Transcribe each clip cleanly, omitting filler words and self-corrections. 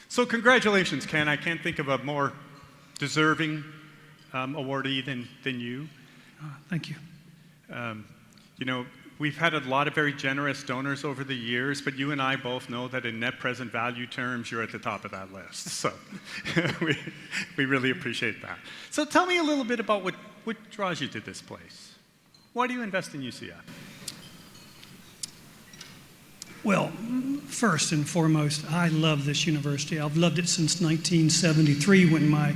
So congratulations, Ken. I can't think of a more deserving awardee than you. Thank you. You know, we've had a lot of very generous donors over the years, but you and I both know that in net present value terms, you're at the top of that list. So we really appreciate that. So tell me a little bit about what draws you to this place. Why do you invest in UCF? Well, first and foremost, I love this university. I've loved it since 1973 when my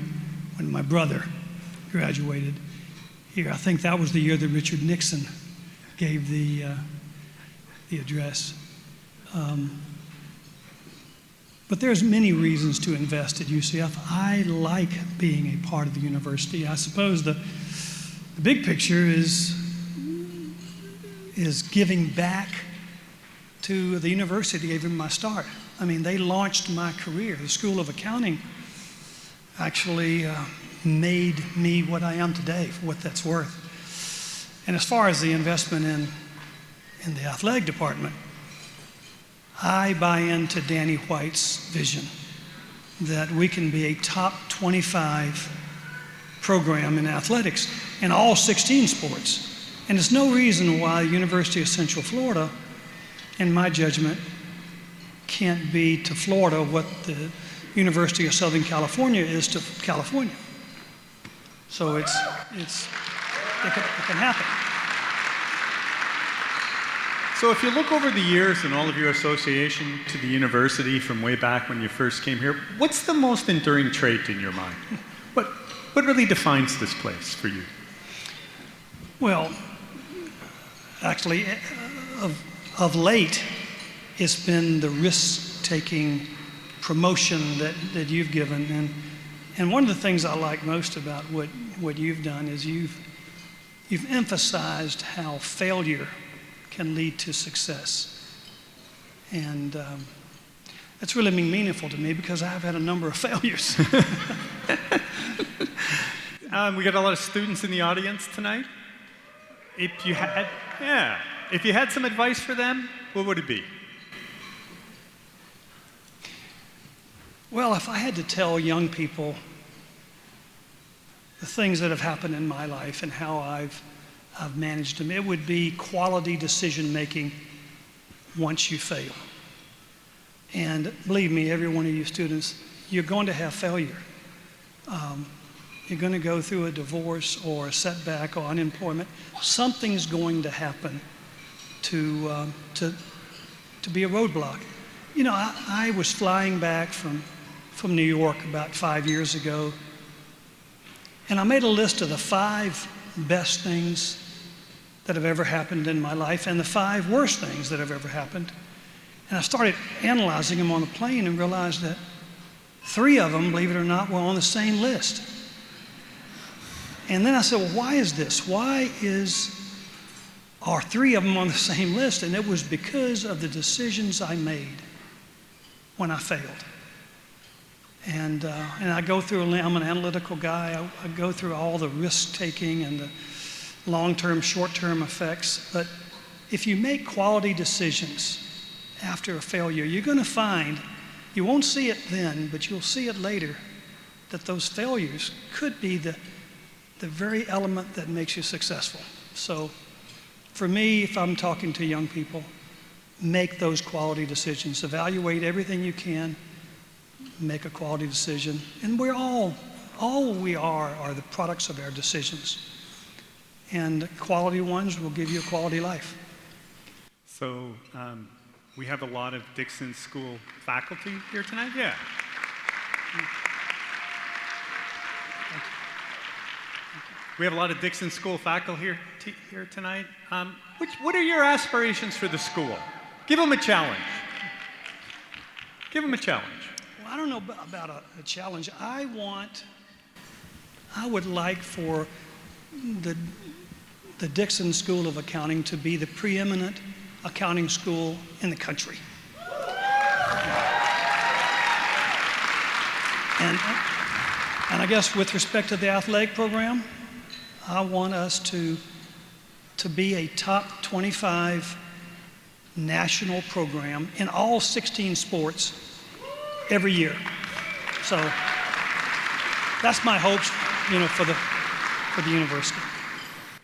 brother graduated here. I think that was the year that Richard Nixon gave the address. But there's many reasons to invest at UCF. I like being a part of the university. I suppose the big picture is giving back to the university gave me my start. I mean, they launched my career. The School of Accounting actually made me what I am today, for what that's worth. And as far as the investment in the athletic department, I buy into Danny White's vision that we can be a top 25 program in athletics in all 16 sports. And there's no reason why the University of Central Florida, in my judgment, can't be to Florida what the University of Southern California is to California. So it can happen. So if you look over the years and all of your association to the university from way back when you first came here, what's the most enduring trait in your mind? What really defines this place for you? Well, actually, of late, it's been the risk-taking promotion that you've given. And one of the things I like most about what you've done is you've emphasized how failure can lead to success. And that's really been meaningful to me because I've had a number of failures. We got a lot of students in the audience tonight. If you had some advice for them, what would it be? Well, if I had to tell young people the things that have happened in my life and how I've managed them, it would be quality decision making once you fail. And believe me, every one of you students, you're going to have failure. You're going to go through a divorce or a setback or unemployment. Something's going to happen to be a roadblock. You know, I was flying back from New York about 5 years ago, and I made a list of the 5 best things that have ever happened in my life and the 5 worst things that have ever happened. And I started analyzing them on the plane and realized that 3 of them, believe it or not, were on the same list. And then I said, well, why is this? Are 3 of them on the same list? And it was because of the decisions I made when I failed. And I go through, I'm an analytical guy, I go through all the risk-taking and the long-term, short-term effects. But if you make quality decisions after a failure, you're going to find, you won't see it then, but you'll see it later, that those failures could be the very element that makes you successful. So for me, if I'm talking to young people, make those quality decisions. Evaluate everything you can, make a quality decision. And we're all we are the products of our decisions. And quality ones will give you a quality life. So we have a lot of Dixon School faculty here tonight? Yeah. We have a lot of Dixon School faculty here tonight. What are your aspirations for the school? Give them a challenge. Give them a challenge. Well, I don't know about a challenge. I would like for the Dixon School of Accounting to be the preeminent accounting school in the country. And I guess with respect to the athletic program, I want us to be a top 25 national program in all 16 sports every year. So that's my hopes, for the university.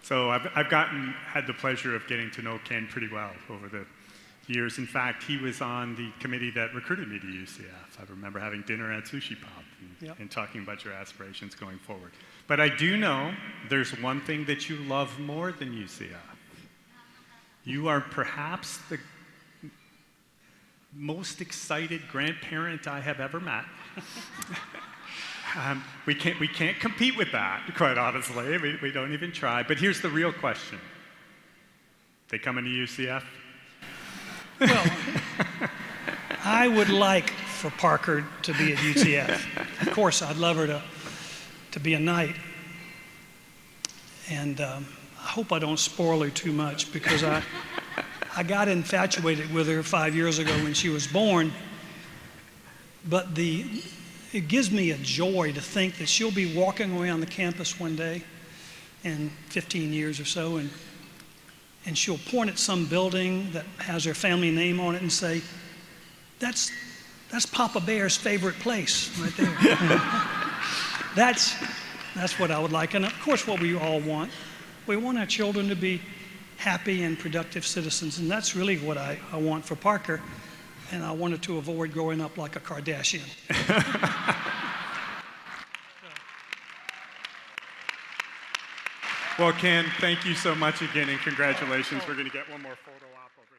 So I've had the pleasure of getting to know Ken pretty well over the years. In fact, he was on the committee that recruited me to UCF. I remember having dinner at Sushi Pop and talking about your aspirations going forward. But I do know there's one thing that you love more than UCF. You are perhaps the most excited grandparent I have ever met. We can't compete with that, quite honestly. We don't even try. But here's the real question. They coming to UCF? Well, I would like for Parker to be at UCF. Of course, I'd love her to be a Knight. And I hope I don't spoil her too much, because I got infatuated with her 5 years ago when she was born. But it gives me a joy to think that she'll be walking around the campus one day in 15 years or so, and she'll point at some building that has her family name on it and say, that's Papa Bear's favorite place right there. That's what I would like. And of course, what we all want. We want our children to be happy and productive citizens, and that's really what I want for Parker. And I wanted to avoid growing up like a Kardashian. Well, Ken, thank you so much again, and congratulations. We're going to get one more photo op over here.